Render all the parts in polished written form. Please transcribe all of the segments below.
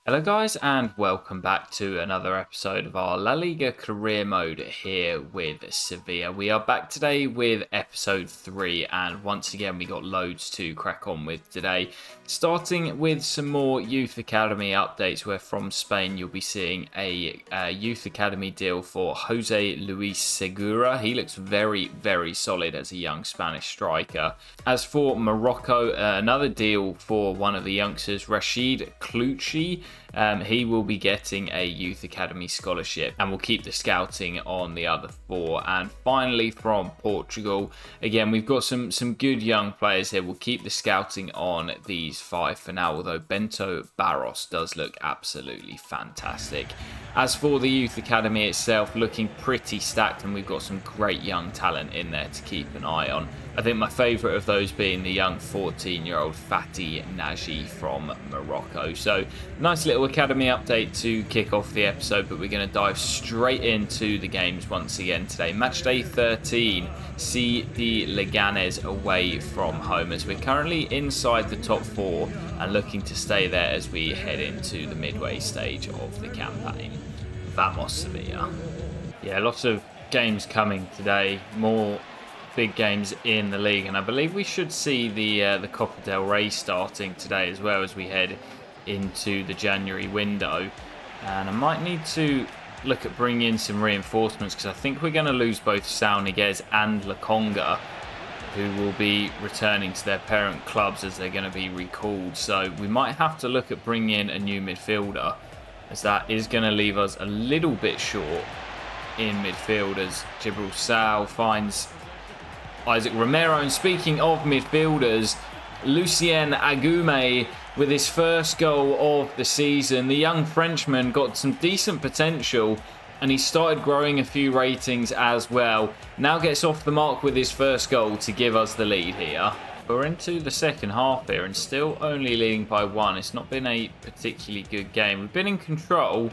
Hello guys and welcome back to another episode of our La Liga career mode here with Sevilla. We are back today with episode 3 and once again we got loads to crack on with today. Starting with some more youth academy updates where from Spain you'll be seeing a youth academy deal for Jose Luis Segura. He looks very solid as a young Spanish striker. As for Morocco, another deal for one of the youngsters, Rashid Kluchi. He will be getting a youth academy scholarship and will keep the scouting on the other 4. And finally from Portugal, again we've got some good young players here. We'll keep the scouting on these 5 for now, although Bento Barros does look absolutely fantastic. As for the youth academy itself, looking pretty stacked, and we've got some great young talent in there to keep an eye on. I think my favourite of those being the young 14-year-old Fatih Naji from Morocco. So, nice little academy update to kick off the episode, but we're going to dive straight into the games once again today. Match day 13, CD Leganés away from home, as we're currently inside the top 4 and looking to stay there as we head into the midway stage of the campaign. Vamos Sevilla. Yeah, lots of games coming today. More big games in the league, and I believe we should see the Copa del Rey starting today as well as we head into the January window. And I might need to look at bringing in some reinforcements because I think we're going to lose both São Niguez and La Conga, who will be returning to their parent clubs as they're going to be recalled. So we might have to look at bringing in a new midfielder, as that is going to leave us a little bit short in midfield as Gibril Sal finds Isaac Romero. And speaking of midfielders, Lucien Agume with his first goal of the season. The young Frenchman got some decent potential and he started growing a few ratings as well. Now gets off the mark with his first goal to give us the lead here. We're into the second half here and still only leading by 1. It's not been a particularly good game. We've been in control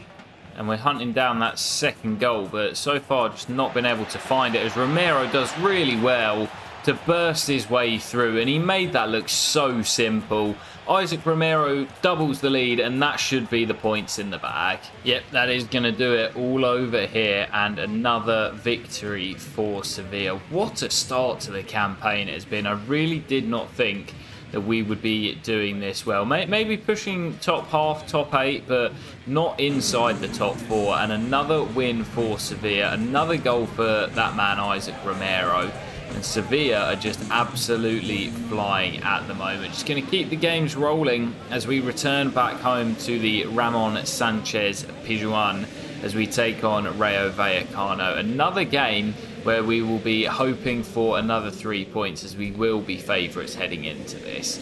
and we're hunting down that second goal, but so far just not been able to find it, as Romero does really well to burst his way through, and he made that look so simple. Isaac Romero doubles the lead, and that should be the points in the bag. Yep, that is going to do it all over here, and another victory for Sevilla. What a start to the campaign it has been. I really did not think that we would be doing this well. Maybe pushing top half, top 8, but not inside the top 4. And another win for Sevilla. Another goal for that man, Isaac Romero. And Sevilla are just absolutely flying at the moment. Just going to keep the games rolling as we return back home to the Ramon Sanchez Pizjuan as we take on Rayo Vallecano. Another game where we will be hoping for another 3 points, as we will be favourites heading into this.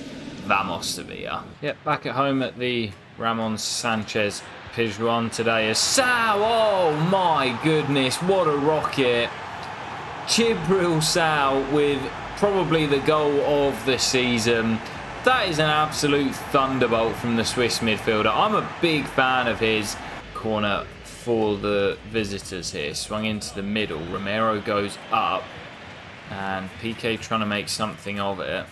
Vamos Sevilla. Yep, back at home at the Ramon Sanchez Pizjuan today as Sal, oh my goodness, what a rocket. Gibril Sal with probably the goal of the season. That is an absolute thunderbolt from the Swiss midfielder. I'm a big fan of his. Corner for the visitors here, swung into the middle. Romero goes up and PK trying to make something of it.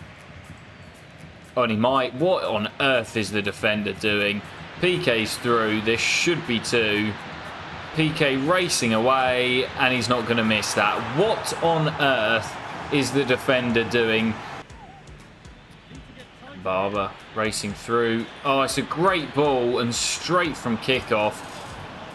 Oh, and he might. What on earth is the defender doing? PK's through. This should be 2. PK racing away and he's not going to miss that. What on earth is the defender doing? Barber racing through. Oh, it's a great ball and straight from kickoff.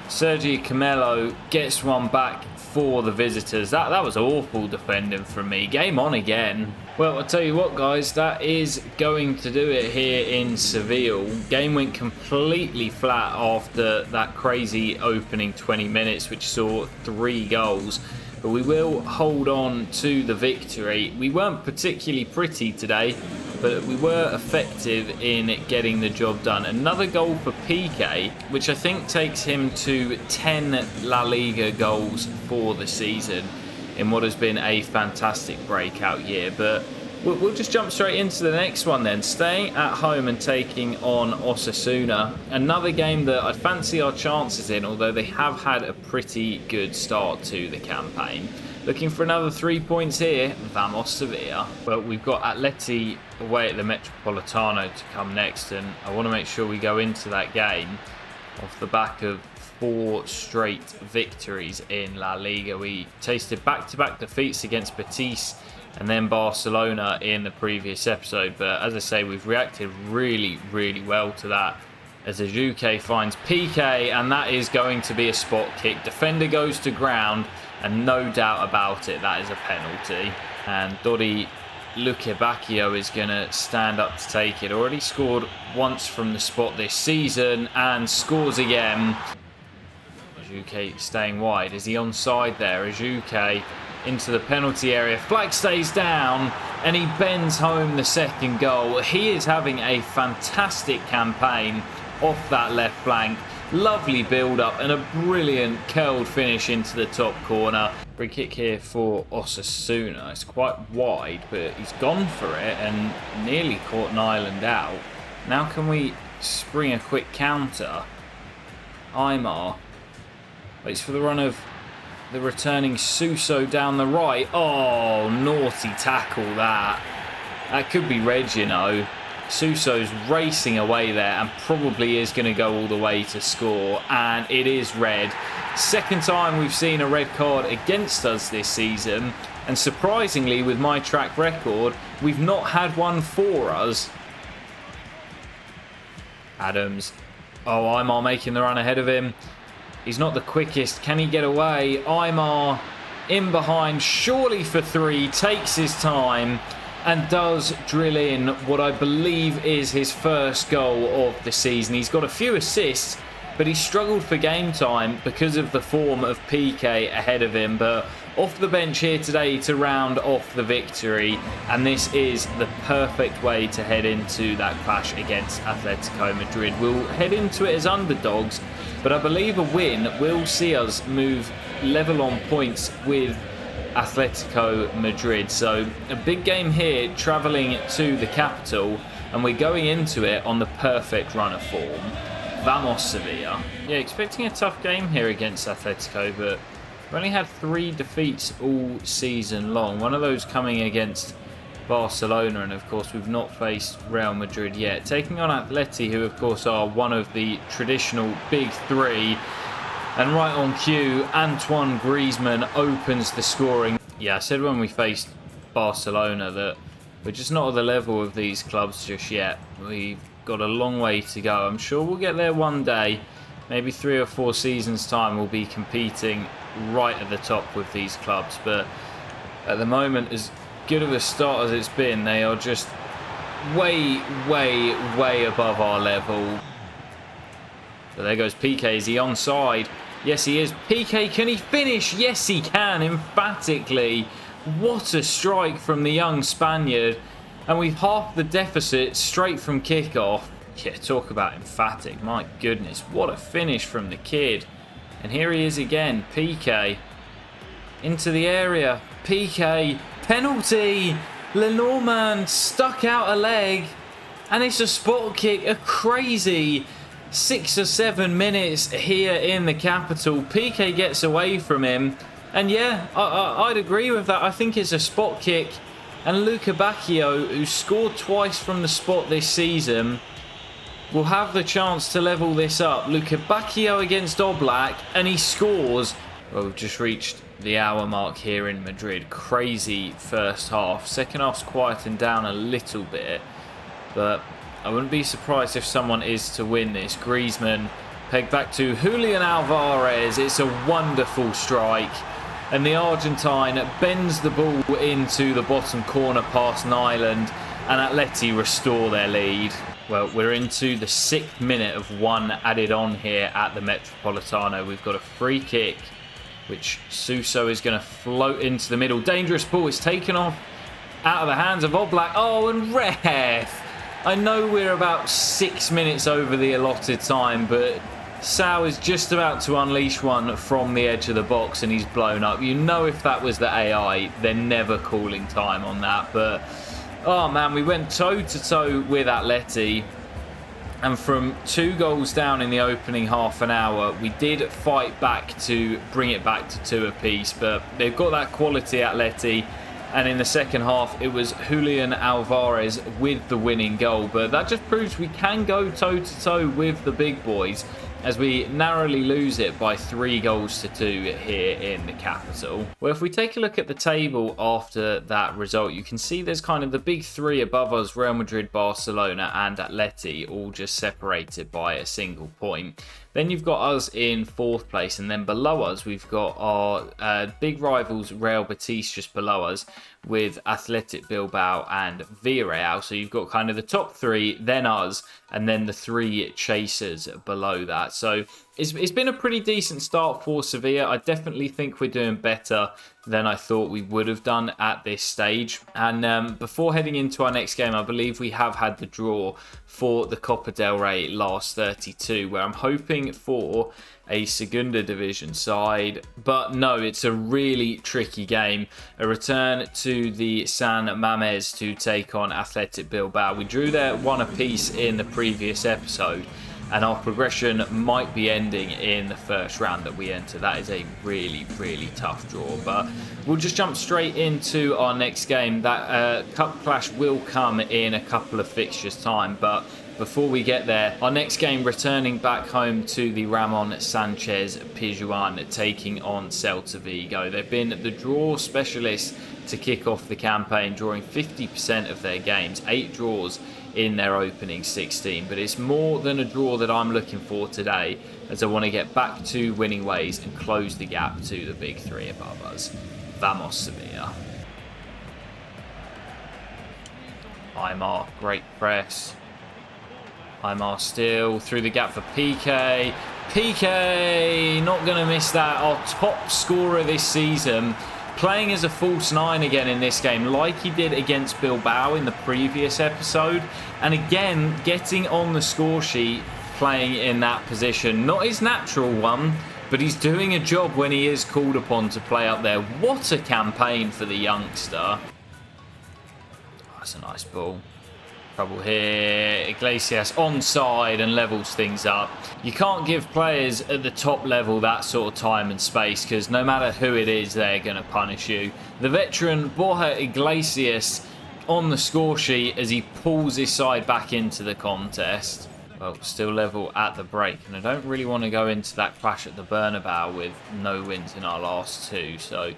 Sergio Camelo gets one back for the visitors. That was awful defending from me. Game on again. Well, I'll tell you what, guys, that is going to do it here in Seville. Game went completely flat after that crazy opening 20 minutes, which saw 3 goals. But we will hold on to the victory. We weren't particularly pretty today, but we were effective in getting the job done. Another goal for PK, which I think takes him to 10 La Liga goals for the season in what has been a fantastic breakout year. But we'll just jump straight into the next one then. Staying at home and taking on Osasuna. Another game that I'd fancy our chances in, although they have had a pretty good start to the campaign. Looking for another 3 points here. Vamos Sevilla. Well, we've got Atleti away at the Metropolitano to come next, and I want to make sure we go into that game off the back of 4 straight victories in La Liga. We tasted back-to-back defeats against Betis and then Barcelona in the previous episode, but as I say, we've reacted really, really well to that as Ajuke finds PK, and that is going to be a spot kick. Defender goes to ground, and no doubt about it, that is a penalty. And Dodi Lukebakio is going to stand up to take it. Already scored once from the spot this season and scores again. Ajuke staying wide. Is he onside there? Ajuke into the penalty area. Flag stays down and he bends home the second goal. He is having a fantastic campaign off that left flank. Lovely build-up and a brilliant curled finish into the top corner. Free kick here for Osasuna. It's quite wide, but he's gone for it and nearly caught an island out. Now can we spring a quick counter? Aymar waits for the run of the returning Suso down the right. Oh, naughty tackle that. That could be red, you know. Suso's racing away there and probably is going to go all the way to score, and it is red. Second time we've seen a red card against us this season, and surprisingly with my track record we've not had one for us. Adams. Oh, Aymar making the run ahead of him. He's not the quickest. Can he get away? Aymar in behind, surely for 3, takes his time and does drill in what I believe is his first goal of the season. He's got a few assists, but he struggled for game time because of the form of PK ahead of him. But off the bench here today to round off the victory, and this is the perfect way to head into that clash against Atletico Madrid. We'll head into it as underdogs, but I believe a win will see us move level on points with Atletico Madrid. So a big game here, travelling to the capital, and we're going into it on the perfect run of form. Vamos Sevilla. Yeah, expecting a tough game here against Atletico, but we've only had 3 defeats all season long. One of those coming against Barcelona, and of course we've not faced Real Madrid yet. Taking on Atleti, who of course are one of the traditional big 3. And right on cue, Antoine Griezmann opens the scoring. Yeah, I said when we faced Barcelona that we're just not at the level of these clubs just yet. We've got a long way to go. I'm sure we'll get there one day. Maybe 3 or 4 seasons time we'll be competing right at the top with these clubs. But at the moment, as good of a start as it's been, they are just way, way, way above our level. So there goes PK. Is he onside? Yes, he is. PK, can he finish? Yes, he can, emphatically. What a strike from the young Spaniard. And we've halved the deficit straight from kickoff. Yeah, talk about emphatic. My goodness, what a finish from the kid. And here he is again, PK. Into the area. PK, penalty. Lenormand stuck out a leg. And it's a spot kick, a crazy 6 or 7 minutes here in the capital. PK gets away from him, and yeah, I'd agree with that. I think it's a spot kick, and Lukebakio, who scored twice from the spot this season, will have the chance to level this up. Lukebakio against Oblak, and he scores. Well, we've just reached the hour mark here in Madrid. Crazy first half. Second half's quieting down a little bit, but I wouldn't be surprised if someone is to win this. Griezmann pegged back to Julian Alvarez. It's a wonderful strike. And the Argentine bends the ball into the bottom corner past Nyland. And Atleti restore their lead. Well, we're into the 6th minute of 1 added on here at the Metropolitano. We've got a free kick, which Suso is going to float into the middle. Dangerous ball. It's taken off out of the hands of Oblak. Oh, and ref! I know we're about 6 minutes over the allotted time, but Sao is just about to unleash one from the edge of the box and he's blown up. You know, if that was the AI, they're never calling time on that. But, oh man, we went toe-to-toe with Atleti. And from 2 goals down in the opening half an hour, we did fight back to bring it back to 2 apiece. But they've got that quality, Atleti. And in the second half, it was Julian Alvarez with the winning goal. But that just proves we can go toe-to-toe with the big boys, as we narrowly lose it by 3 goals to 2 here in the capital. Well, if we take a look at the table after that result, you can see there's kind of the big 3 above us, Real Madrid, Barcelona and Atleti, all just separated by a single point. Then you've got us in 4th place, and then below us we've got our big rivals Real Betis just below us, with Athletic Bilbao and Villarreal. So you've got kind of the top 3, then us, and then the 3 chasers below that. So it's been a pretty decent start for Sevilla. I definitely think we're doing better than I thought we would have done at this stage. And before heading into our next game, I believe we have had the draw for the Copa del Rey last 32, where I'm hoping for a Segunda Division side. But no, it's a really tricky game. A return to the San Mamés to take on Athletic Bilbao. We drew there 1 apiece in the previous episode, and our progression might be ending in the first round that we enter. That is a really, really tough draw. But we'll just jump straight into our next game. That cup clash will come in a couple of fixtures' time. But before we get there, our next game returning back home to the Ramon Sanchez Pizjuan, taking on Celta Vigo. They've been the draw specialists to kick off the campaign, drawing 50% of their games, 8 draws in their opening 16. But it's more than a draw that I'm looking for today, as I want to get back to winning ways and close the gap to the big 3 above us. Vamos Sevilla. Aymar, great press. Aymar still through the gap for Piqué. Piqué, not going to miss that. Our top scorer this season, playing as a false 9 again in this game, like he did against Bilbao in the previous episode. And again, getting on the score sheet, playing in that position. Not his natural one, but he's doing a job when he is called upon to play up there. What a campaign for the youngster. That's a nice ball. Trouble here. Iglesias onside and levels things up. You can't give players at the top level that sort of time and space, because no matter who it is, they're going to punish you. The veteran Borja Iglesias on the score sheet as he pulls his side back into the contest. Well, still level at the break, and I don't really want to go into that clash at the Bernabeu with no wins in our last 2, so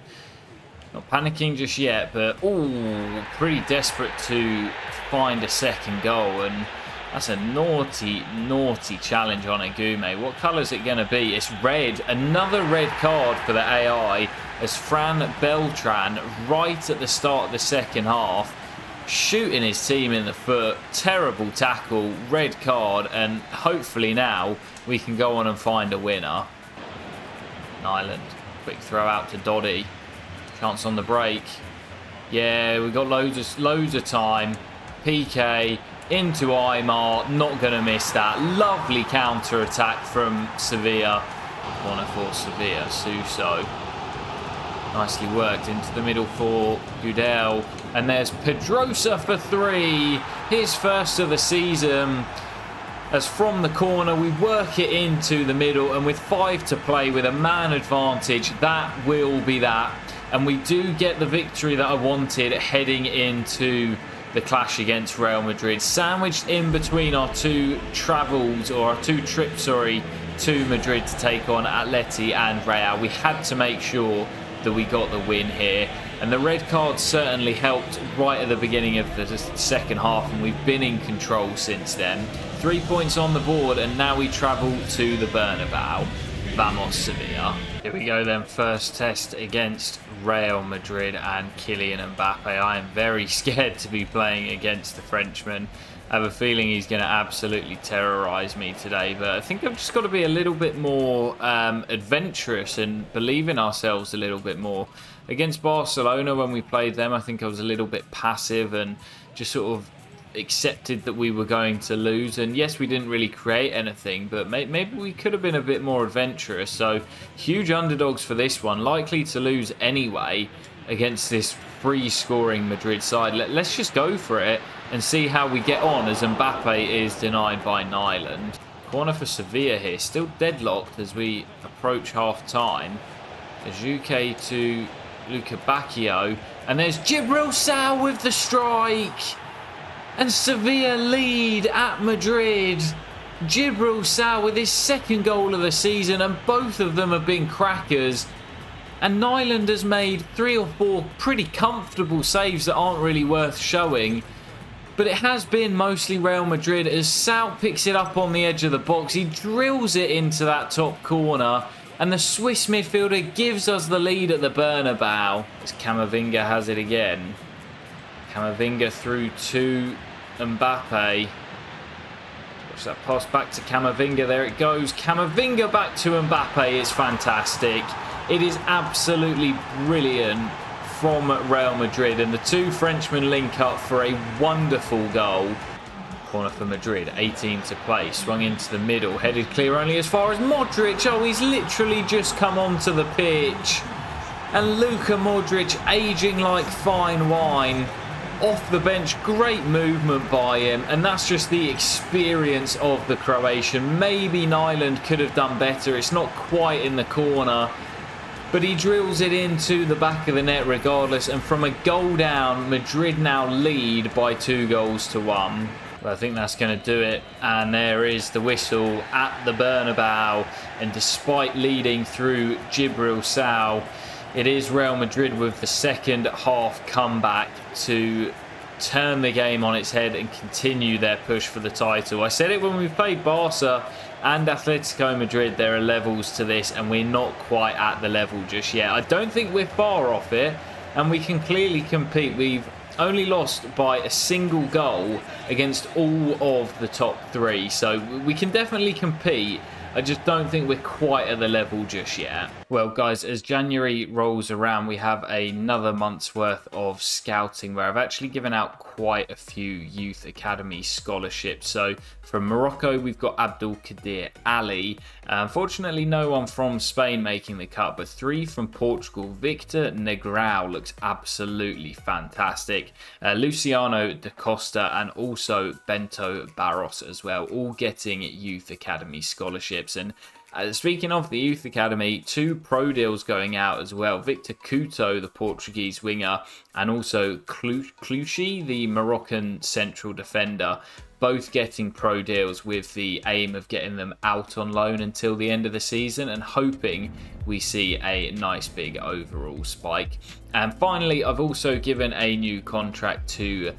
not panicking just yet. But oh, pretty desperate to find a second goal, and that's a naughty challenge on Agume. What colour is it going to be? It's red. Another red card for the AI, as Fran Beltran, right at the start of the second half, shooting his team in the foot. Terrible tackle, red card, and hopefully now we can go on and find a winner. Nyland, quick throw out to Doddy. Chance on the break. Yeah, we've got loads of time. Piqué into Aymar, not going to miss that. Lovely counter attack from Sevilla. Corner for Sevilla, Suso. Nicely worked into the middle for Gudel. And there's Pedrosa for 3. His first of the season. As from the corner, we work it into the middle. And with 5 to play, with a man advantage, that will be that. And we do get the victory that I wanted heading into the clash against Real Madrid. Sandwiched in between our 2 travels, or our 2 trips, sorry, to Madrid to take on Atleti and Real. We had to make sure that we got the win here. And the red card certainly helped right at the beginning of the second half, and we've been in control since then. 3 points on the board, and now we travel to the Bernabeu. Vamos Sevilla. Here we go then, first test against Real Madrid and Kylian Mbappe. I am very scared to be playing against the Frenchman. I have a feeling he's going to absolutely terrorise me today, but I think I've just got to be a little bit more adventurous and believe in ourselves a little bit more. Against Barcelona, when we played them, I think I was a little bit passive and just sort of accepted that we were going to lose. And yes, we didn't really create anything, but maybe we could have been a bit more adventurous. So huge underdogs for this one, likely to lose anyway against this free-scoring Madrid side. Let's just go for it and see how we get on as Mbappe is denied by Nyland. Corner for Sevilla here, still deadlocked as we approach half-time. Ajuke to Luca Bacchio, and there's Gibril Sal with the strike, and Sevilla lead at Madrid. Gibril Sal with his second goal of the season, and both of them have been crackers. And Nyland has made 3 or 4 pretty comfortable saves that aren't really worth showing. But it has been mostly Real Madrid as Sal picks it up on the edge of the box. He drills it into that top corner. And the Swiss midfielder gives us the lead at the Bernabeu. As Camavinga has it again. Camavinga through to Mbappe. Watch that pass back to Camavinga. There it goes. Camavinga back to Mbappe. It's fantastic. It is absolutely brilliant from Real Madrid, and the two Frenchmen link up for a wonderful goal. Corner for Madrid, 18 to play, swung into the middle, headed clear only as far as Modric. Oh, he's literally just come onto the pitch. And Luka Modric, aging like fine wine, off the bench. Great movement by him, and that's just the experience of the Croatian. Maybe Nyland could have done better. It's not quite in the corner, but he drills it into the back of the net regardless. And from a goal down, Madrid now lead by 2-1. Well, I think that's going to do it. And there is the whistle at the Bernabeu. And despite leading through Gibril Sal, it is Real Madrid with the second half comeback to turn the game on its head and continue their push for the title. I said it when we played Barca and Atletico Madrid, there are levels to this, and we're not quite at the level just yet. I don't think we're far off it, and we can clearly compete. We've only lost by a single goal against all of the top 3, so we can definitely compete. I just don't think we're quite at the level just yet. Well, guys, as January rolls around, we have another month's worth of scouting where I've actually given out quite a few youth academy scholarships. So from Morocco, we've got Abdul Kadir Ali. Unfortunately, no one from Spain making the cut, but 3 from Portugal. Victor Negrão looks absolutely fantastic. Luciano da Costa and also Bento Barros as well, all getting youth academy scholarships. And speaking of the youth academy, 2 pro deals going out as well. Victor Couto, the Portuguese winger, and also Clouchy, the Moroccan central defender, both getting pro deals with the aim of getting them out on loan until the end of the season and hoping we see a nice big overall spike. And finally, I've also given a new contract to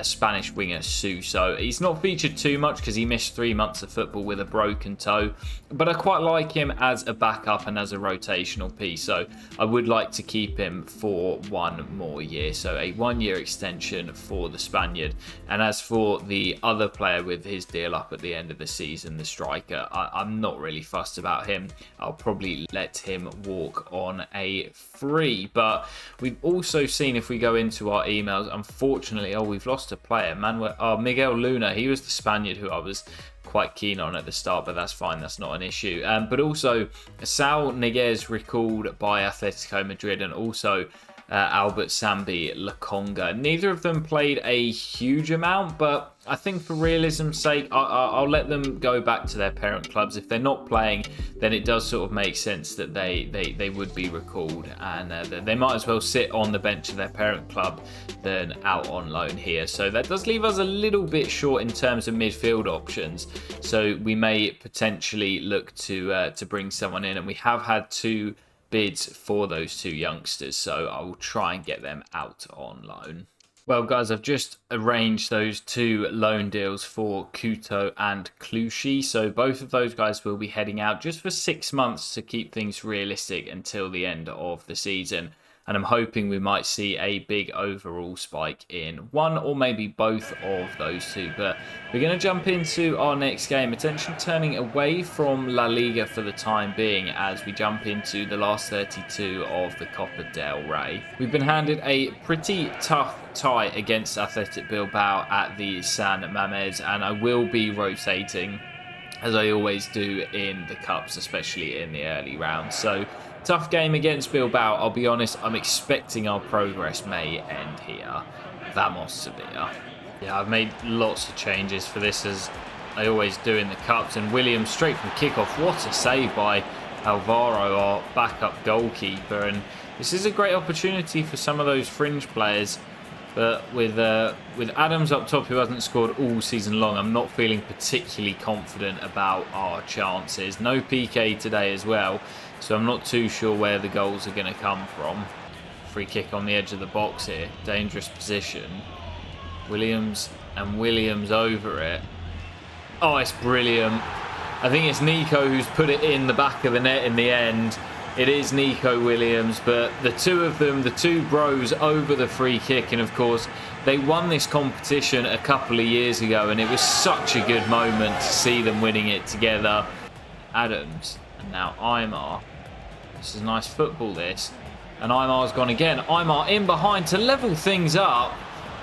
Spanish winger Suso. He's not featured too much because he missed 3 months of football with a broken toe, but I quite like him as a backup and as a rotational piece, so I would like to keep him for 1 more year, so a 1-year extension for the Spaniard. And as for the other player with his deal up at the end of the season, the striker, I'm not really fussed about him. I'll probably let him walk on a free. But we've also seen, if we go into our emails, unfortunately, we've lost a player. Miguel Luna, he was the Spaniard who I was quite keen on at the start, but that's fine, that's not an issue. But also Saul Niguez recalled by Atletico Madrid, and also Albert Sambi Lakonga. Neither of them played a huge amount, but I think for realism's sake, I'll let them go back to their parent clubs. If they're not playing, then it does sort of make sense that they would be recalled, and they might as well sit on the bench of their parent club than out on loan here. So that does leave us a little bit short in terms of midfield options. So we may potentially look to bring someone in, and we have had 2 bids for those 2 youngsters, so I will try and get them out on loan. Well, guys, I've just arranged those 2 loan deals for Couto and Clouchy, so both of those guys will be heading out just for 6 months to keep things realistic until the end of the season. And I'm hoping we might see a big overall spike in one or maybe both of those 2. But we're going to jump into our next game. Attention turning away from La Liga for the time being as we jump into the last 32 of the Copa del Rey. We've been handed a pretty tough tie against Athletic Bilbao at the San Mamés, and I will be rotating as I always do in the Cups, especially in the early rounds. So, tough game against Bilbao. I'll be honest, I'm expecting our progress may end here. Vamos, Sevilla. Yeah, I've made lots of changes for this, as I always do in the Cups. And Williams straight from kickoff. What a save by Alvaro, our backup goalkeeper. And this is a great opportunity for some of those fringe players. But with Adams up top, who hasn't scored all season long, I'm not feeling particularly confident about our chances. No PK today as well, so I'm not too sure where the goals are going to come from. Free kick on the edge of the box here. Dangerous position. Williams and Williams over it. Oh, it's brilliant. I think it's Nico who's put it in the back of the net in the end. It is Nico Williams, but the two of them, the two bros, over the free kick. And of course, they won this competition a couple of years ago, and it was such a good moment to see them winning it together. Adams, and now Aymar. This is nice football, this. And Aymar's gone again. Aymar in behind to level things up.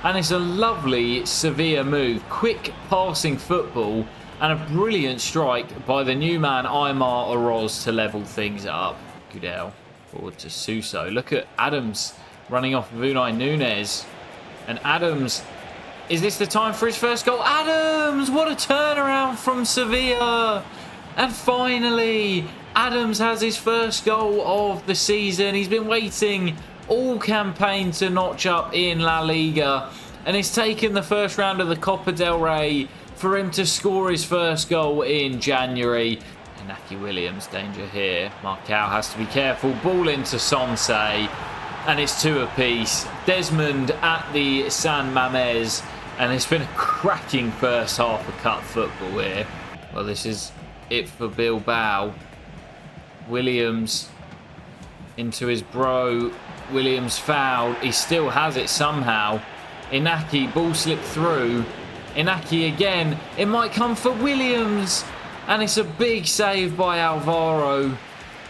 And it's a lovely Sevilla move. Quick passing football and a brilliant strike by the new man Aymar Oroz to level things up. Gudel forward to Suso. Look at Adams running off of Unai Núñez. And Adams, is this the time for his first goal? Adams! What a turnaround from Sevilla! And finally, Adams has his first goal of the season. He's been waiting all campaign to notch up in La Liga. And it's taken the first round of the Copa del Rey for him to score his first goal in January. Inaki Williams, danger here. Marcao has to be careful. Ball into Sonse. And it's two apiece. Desmond at the San Mamés. And it's been a cracking first half of cup football here. Well, this is it for Bilbao. Williams into his bro. Williams fouled. He still has it somehow. Inaki, ball slipped through. Inaki again. It might come for Williams. And it's a big save by Alvaro.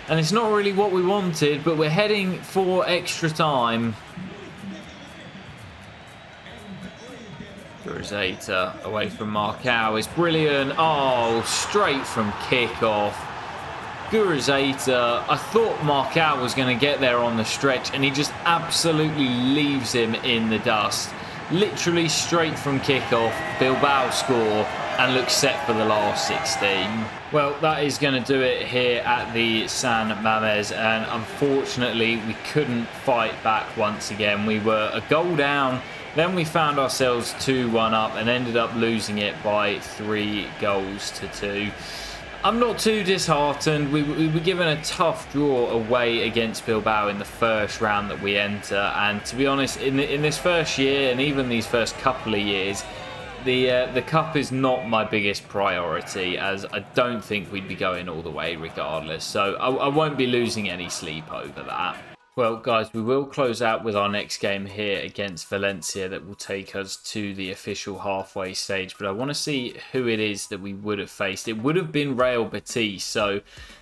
And it's not really what we wanted, but we're heading for extra time. Gurizeta away from Marcao is brilliant. Oh, straight from kickoff. Gurizeta, I thought Marcao was going to get there on the stretch, and he just absolutely leaves him in the dust. Literally straight from kickoff, Bilbao score and look set for the last 16. Well, that is going to do it here at the San Mamés, and unfortunately we couldn't fight back once again. We were a goal down, then we found ourselves 2-1 up and ended up losing it by 3 goals to 2. I'm not too disheartened. We were given a tough draw away against Bilbao in the first round that we enter, and to be honest, in this first year and even these first couple of years, the cup is not my biggest priority, as I don't think we'd be going all the way regardless. So I won't be losing any sleep over that. Well, guys, we will close out with our next game here against Valencia that will take us to the official halfway stage. But I want to see who it is that we would have faced. It would have been Real Betis, so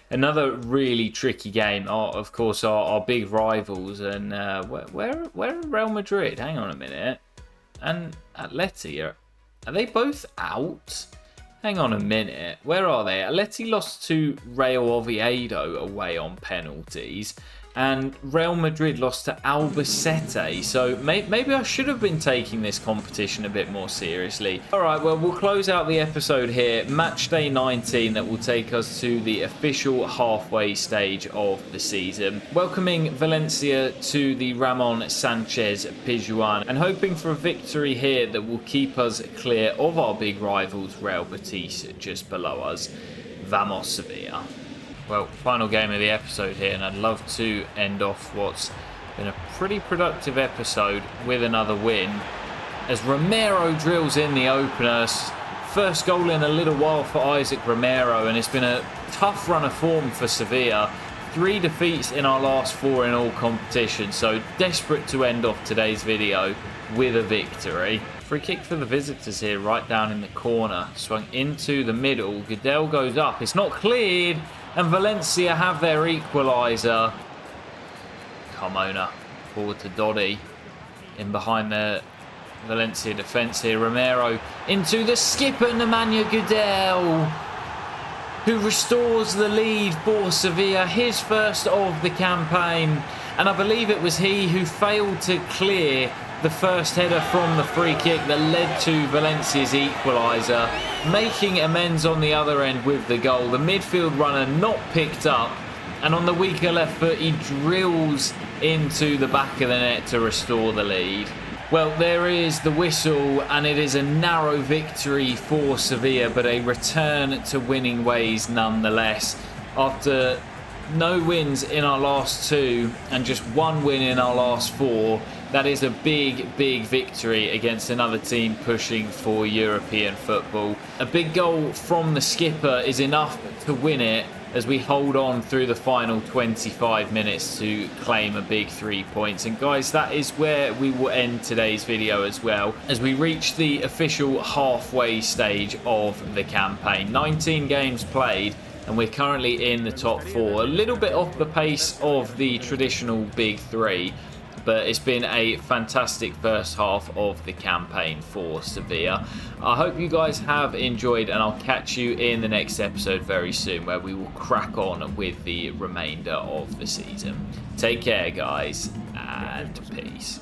another really tricky game. Of course, our big rivals. And where are Real Madrid? Hang on a minute. And Atleti, are they both out? Hang on a minute. Where are they? Atleti lost to Real Oviedo away on penalties. And Real Madrid lost to Albacete. So maybe I should have been taking this competition a bit more seriously. Alright, well, we'll close out the episode here. Match day 19 that will take us to the official halfway stage of the season. Welcoming Valencia to the Ramon Sanchez Pizjuan. And hoping for a victory here that will keep us clear of our big rivals, Real Betis, just below us. Vamos, Sevilla. Well, final game of the episode here, and I'd love to end off what's been a pretty productive episode with another win. As Romero drills in the opener, first goal in a little while for Isaac Romero, and it's been a tough run of form for Sevilla. 3 defeats in our last 4 in all competitions, so desperate to end off today's video with a victory. Free kick for the visitors here, right down in the corner. Swung into the middle. Gudel goes up. It's not cleared. And Valencia have their equaliser. Carmona forward to Dodi. In behind the Valencia defence here. Romero into the skipper, Nemanja Gudel. who restores the lead for Sevilla, his first of the campaign. And I believe it was he who failed to clear the first header from the free kick that led to Valencia's equaliser, making amends on the other end with the goal. The midfield runner not picked up, and on the weaker left foot he drills into the back of the net to restore the lead. Well, there is the whistle, and it is a narrow victory for Sevilla, but a return to winning ways nonetheless. After no wins in our last 2 and just 1 win in our last 4, that is a big victory against another team pushing for European football. A big goal from the skipper is enough to win it, as we hold on through the final 25 minutes to claim a big 3 points. And guys, that is where we will end today's video as well, as we reach the official halfway stage of the campaign. 19 games played, and we're currently in the top 4. A little bit off the pace of the traditional big 3, but it's been a fantastic first half of the campaign for Sevilla. I hope you guys have enjoyed, and I'll catch you in the next episode very soon, where we will crack on with the remainder of the season. Take care, guys, and peace.